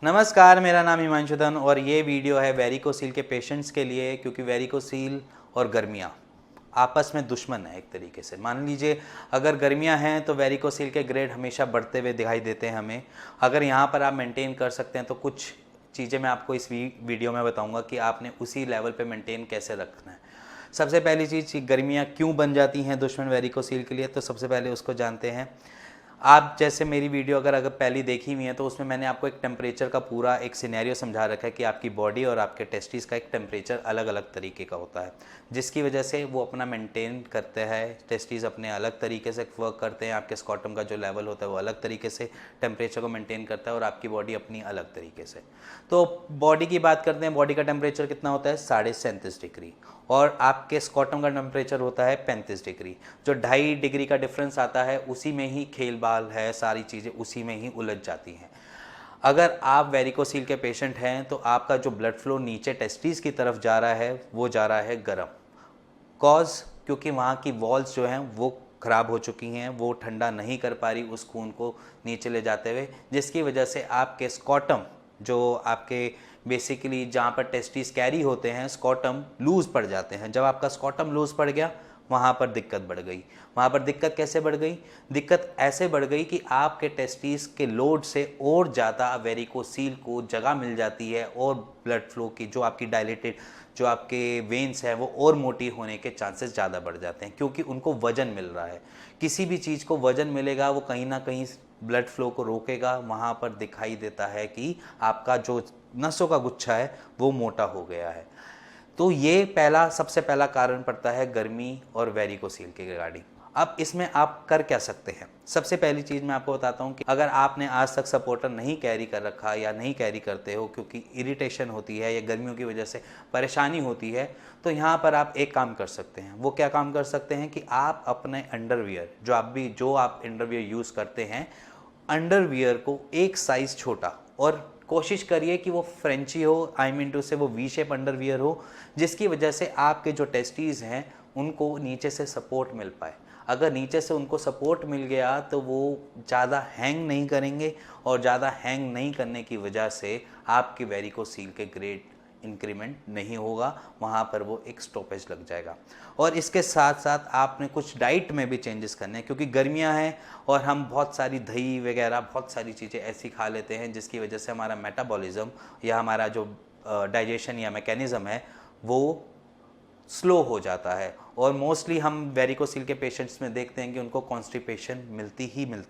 नमस्कार, मेरा नाम हिमांशुधन और ये वीडियो है वेरिकोसील के पेशेंट्स के लिए, क्योंकि वेरिकोसील और गर्मियाँ आपस में दुश्मन है एक तरीके से। मान लीजिए अगर गर्मियाँ हैं तो वेरिकोसील के ग्रेड हमेशा बढ़ते हुए दिखाई देते हैं हमें। अगर यहाँ पर आप मेंटेन कर सकते हैं तो कुछ चीज़ें मैं आपको इस वीडियो में बताऊँगा कि आपने उसी लेवल पे मेंटेन कैसे रखना है। सबसे पहली चीज़ कि गर्मियाँ क्यों बन जाती हैं दुश्मन वेरिकोसील के लिए, तो सबसे पहले उसको जानते हैं। आप जैसे मेरी वीडियो अगर पहली देखी हुई है तो उसमें मैंने आपको एक टेम्परेचर का पूरा एक सिनेरियो समझा रखा है कि आपकी बॉडी और आपके टेस्टिस का एक टेम्परेचर अलग अलग तरीके का होता है, जिसकी वजह से वो अपना मेंटेन करते हैं। टेस्टिस अपने अलग तरीके से वर्क करते हैं, आपके स्कॉटम का जो लेवल होता है वो अलग तरीके से टेम्परेचर को मेंटेन करता है और आपकी बॉडी अपनी अलग तरीके से। तो बॉडी की बात करते हैं, बॉडी का टेम्परेचर कितना होता है 37.5 डिग्री और आपके स्कॉटम का टेम्परेचर होता है 35 डिग्री। जो 2.5 डिग्री का डिफरेंस आता है उसी में ही खेल बाल है, सारी चीज़ें उसी में ही उलझ जाती हैं। अगर आप वेरिकोसील के पेशेंट हैं तो आपका जो ब्लड फ्लो नीचे टेस्टिस की तरफ जा रहा है वो जा रहा है गर्म, क्योंकि वहाँ की वॉल्स जो हैं वो ख़राब हो चुकी हैं, वो ठंडा नहीं कर पा रही उस खून को नीचे ले जाते हुए, जिसकी वजह से आपके स्कॉटम जो आपके बेसिकली जहाँ पर टेस्टिस कैरी होते हैं स्कॉटम लूज़ पड़ जाते हैं। जब आपका स्कॉटम लूज़ पड़ गया वहाँ पर दिक्कत बढ़ गई। वहाँ पर दिक्कत कैसे बढ़ गई? दिक्कत ऐसे बढ़ गई कि आपके टेस्टिस के लोड से और ज़्यादा वेरिकोसील को जगह मिल जाती है और ब्लड फ्लो की जो आपकी डायलेटेड जो आपके वेन्स है वो और मोटी होने के चांसेस ज़्यादा बढ़ जाते हैं, क्योंकि उनको वजन मिल रहा है। किसी भी चीज़ को वजन मिलेगा वो कहीं ना कहीं ब्लड फ्लो को रोकेगा। वहाँ पर दिखाई देता है कि आपका जो नसों का गुच्छा है वो मोटा हो गया है। तो ये सबसे पहला कारण पड़ता है गर्मी और वेरिकोसील के रिगार्डिंग। अब इसमें आप कर क्या सकते हैं? सबसे पहली चीज़ मैं आपको बताता हूँ कि अगर आपने आज तक सपोर्टर नहीं कैरी कर रखा या नहीं कैरी करते हो क्योंकि इरिटेशन होती है या गर्मियों की वजह से परेशानी होती है, तो यहाँ पर आप एक काम कर सकते हैं। वो क्या काम कर सकते हैं कि आप अपने अंडरवियर जो आप अंडरवियर यूज़ करते हैं, अंडरवियर को एक साइज़ छोटा, और कोशिश करिए कि वो फ्रेंची हो, आई मीन टू से वो वी शेप अंडरवियर हो, जिसकी वजह से आपके जो टेस्टीज हैं उनको नीचे से सपोर्ट मिल पाए। अगर नीचे से उनको सपोर्ट मिल गया तो वो ज़्यादा हैंग नहीं करेंगे और ज़्यादा हैंग नहीं करने की वजह से आपके वेरिकोसील के ग्रेड इंक्रीमेंट नहीं होगा, वहाँ पर वो एक स्टॉपेज लग जाएगा। और इसके साथ साथ आपने कुछ डाइट में भी चेंजेस करने हैं, क्योंकि गर्मियाँ हैं और हम बहुत सारी दही वगैरह बहुत सारी चीज़ें ऐसी खा लेते हैं जिसकी वजह से हमारा मेटाबॉलिज्म या हमारा जो डाइजेशन या मैकेनिज़्म है वो स्लो हो जाता है। और मोस्टली हम वेरिकोसील के पेशेंट्स में देखते हैं कि उनको कॉन्स्टिपेशन मिलती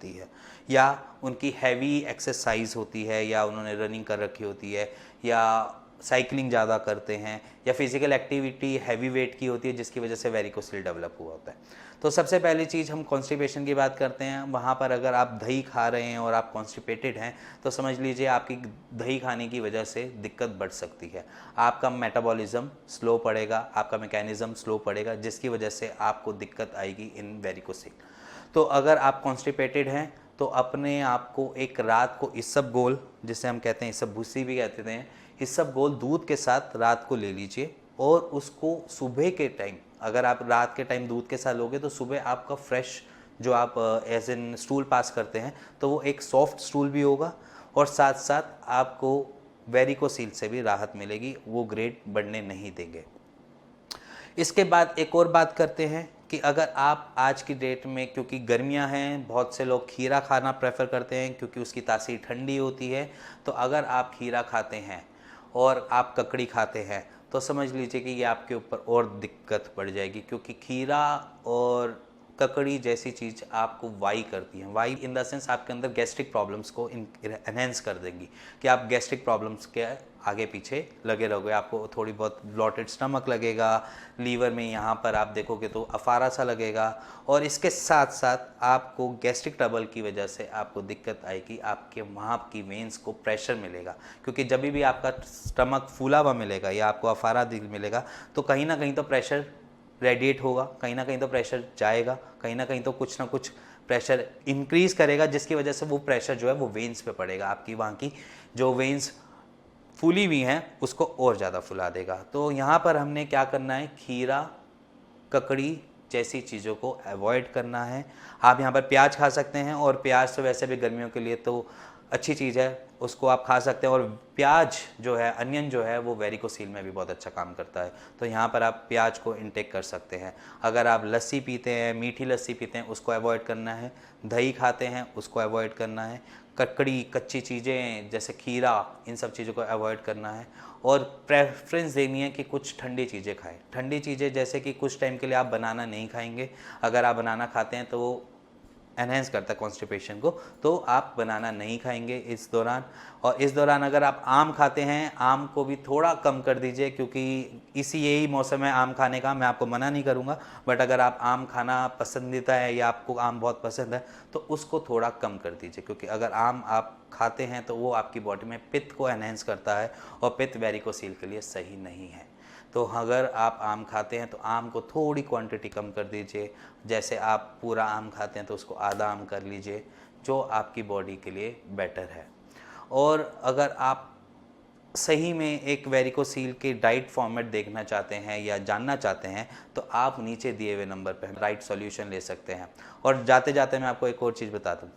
है, या उनकी हैवी एक्सरसाइज होती है, या उन्होंने रनिंग कर रखी होती है, या साइकिलिंग ज़्यादा करते हैं, या फिजिकल एक्टिविटी हैवी वेट की होती है, जिसकी वजह से वेरिकोसील डेवलप हुआ होता है। तो सबसे पहली चीज़ हम कॉन्स्टिपेशन की बात करते हैं। वहाँ पर अगर आप दही खा रहे हैं और आप कॉन्स्टिपेटेड हैं तो समझ लीजिए आपकी दही खाने की वजह से दिक्कत बढ़ सकती है। आपका मेटाबॉलिज्म स्लो पड़ेगा, आपका मैकेनिज़्म स्लो पड़ेगा, जिसकी वजह से आपको दिक्कत आएगी इन वेरिकोसील। तो अगर आप कॉन्स्टिपेटेड हैं तो अपने आप को एक रात को इसबगोल, जिसे हम कहते हैं इसब भूसी भी कहते हैं, इसबगोल दूध के साथ रात को ले लीजिए और उसको सुबह के टाइम, अगर आप रात के टाइम दूध के साथ लोगे तो सुबह आपका फ्रेश जो आप एज इन स्टूल पास करते हैं तो वो एक सॉफ्ट स्टूल भी होगा और साथ साथ आपको वेरिकोसील से भी राहत मिलेगी, वो ग्रेड बढ़ने नहीं देंगे। इसके बाद एक और बात करते हैं कि अगर आप आज की डेट में, क्योंकि गर्मियां हैं, बहुत से लोग खीरा खाना प्रेफर करते हैं क्योंकि उसकी तासीर ठंडी होती है। तो अगर आप खीरा खाते हैं और आप ककड़ी खाते हैं तो समझ लीजिए कि ये आपके ऊपर और दिक्कत बढ़ जाएगी, क्योंकि खीरा और ककड़ी जैसी चीज़ आपको वाई करती हैं। वाई इन द सेंस आपके अंदर गैस्ट्रिक प्रॉब्लम्स को एनहेंस कर देंगी कि आप गैस्ट्रिक प्रॉब्लम्स के आगे पीछे लगे रहोगे। आपको थोड़ी बहुत ब्लॉटेड स्टमक लगेगा, लीवर में यहाँ पर आप देखोगे तो अफारा सा लगेगा, और इसके साथ साथ आपको गैस्ट्रिक ट्रबल की वजह से आपको दिक्कत आएगी, आपके वहाँ की वेंस को प्रेशर मिलेगा, क्योंकि जब भी आपका स्टमक फूला हुआ मिलेगा या आपको अफारा दिल मिलेगा तो कहीं ना कहीं तो प्रेशर रेडिएट होगा, कहीं ना कहीं तो प्रेशर जाएगा, कहीं ना कहीं तो कुछ ना कुछ प्रेशर इंक्रीज करेगा, जिसकी वजह से वो प्रेशर जो है वो वेंस पे पड़ेगा, आपकी वहाँ की जो वेंस फूली हुई हैं उसको और ज़्यादा फुला देगा। तो यहाँ पर हमने क्या करना है, खीरा ककड़ी जैसी चीज़ों को अवॉइड करना है। आप यहाँ पर प्याज खा सकते हैं, और प्याज तो वैसे भी गर्मियों के लिए तो अच्छी चीज़ है, उसको आप खा सकते हैं। और प्याज जो है, अनियन जो है, वो वेरिकोसील में भी बहुत अच्छा काम करता है, तो यहाँ पर आप प्याज को इनटेक कर सकते हैं। अगर आप लस्सी पीते हैं, मीठी लस्सी पीते हैं, उसको अवॉइड करना है। दही खाते हैं, उसको अवॉइड करना है। ककड़ी, कच्ची चीज़ें जैसे खीरा, इन सब चीज़ों को अवॉइड करना है। और प्रेफरेंस देनी है कि कुछ ठंडी चीज़ें खाएं। ठंडी चीज़ें जैसे कि कुछ टाइम के लिए आप बनाना नहीं खाएंगे। अगर आप बनाना खाते हैं तो वो एनहेंस करता है कॉन्स्टिपेशन को, तो आप बनाना नहीं खाएंगे इस दौरान। और इस दौरान अगर आप आम खाते हैं, आम को भी थोड़ा कम कर दीजिए, क्योंकि यही मौसम है आम खाने का, मैं आपको मना नहीं करूँगा। बट अगर आप आम खाना पसंदीदा है या आपको आम बहुत पसंद है तो उसको थोड़ा कम कर दीजिए, क्योंकि अगर आम आप खाते हैं तो वो आपकी बॉडी में पित्त को एनहेंस करता है, और पित्त वेरिकोसील के लिए सही नहीं है। तो अगर आप आम खाते हैं तो आम को थोड़ी क्वांटिटी कम कर दीजिए। जैसे आप पूरा आम खाते हैं तो उसको आधा आम कर लीजिए, जो आपकी बॉडी के लिए बेटर है। और अगर आप सही में एक वेरिकोसील के डाइट फॉर्मेट देखना चाहते हैं या जानना चाहते हैं, तो आप नीचे दिए हुए नंबर पर राइट सॉल्यूशन ले सकते हैं। और जाते जाते मैं आपको एक और चीज़ बता दूँ,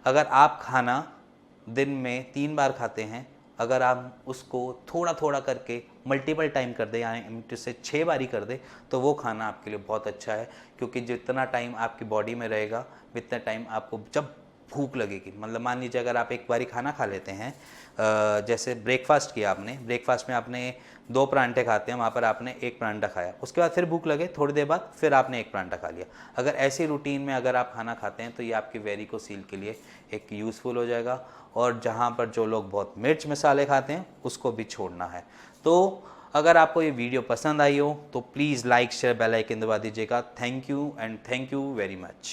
अगर आप खाना दिन में 3 बार खाते हैं, अगर आप उसको थोड़ा थोड़ा करके मल्टीपल टाइम कर दें, यानी से 6 बारी कर दें, तो वो खाना आपके लिए बहुत अच्छा है। क्योंकि जितना टाइम आपकी बॉडी में रहेगा, उतना टाइम आपको जब भूख लगेगी, मतलब मान लीजिए अगर आप एक बारी खाना खा लेते हैं, जैसे ब्रेकफास्ट किया आपने, ब्रेकफास्ट में आपने 2 परांठे खाते हैं, वहाँ पर आपने 1 परांठा खाया, उसके बाद फिर भूख लगे, थोड़ी देर बाद फिर आपने 1 परांठा खा लिया। अगर ऐसी रूटीन में अगर आप खाना खाते हैं तो ये आपकी वेरिकोसील के लिए एक यूज़फुल हो जाएगा। और जहाँ पर जो लोग बहुत मिर्च मसाले खाते हैं उसको भी छोड़ना है। तो अगर आपको ये वीडियो पसंद आई हो तो please like share bell icon दबा दीजिएगा। Thank you and thank you very much.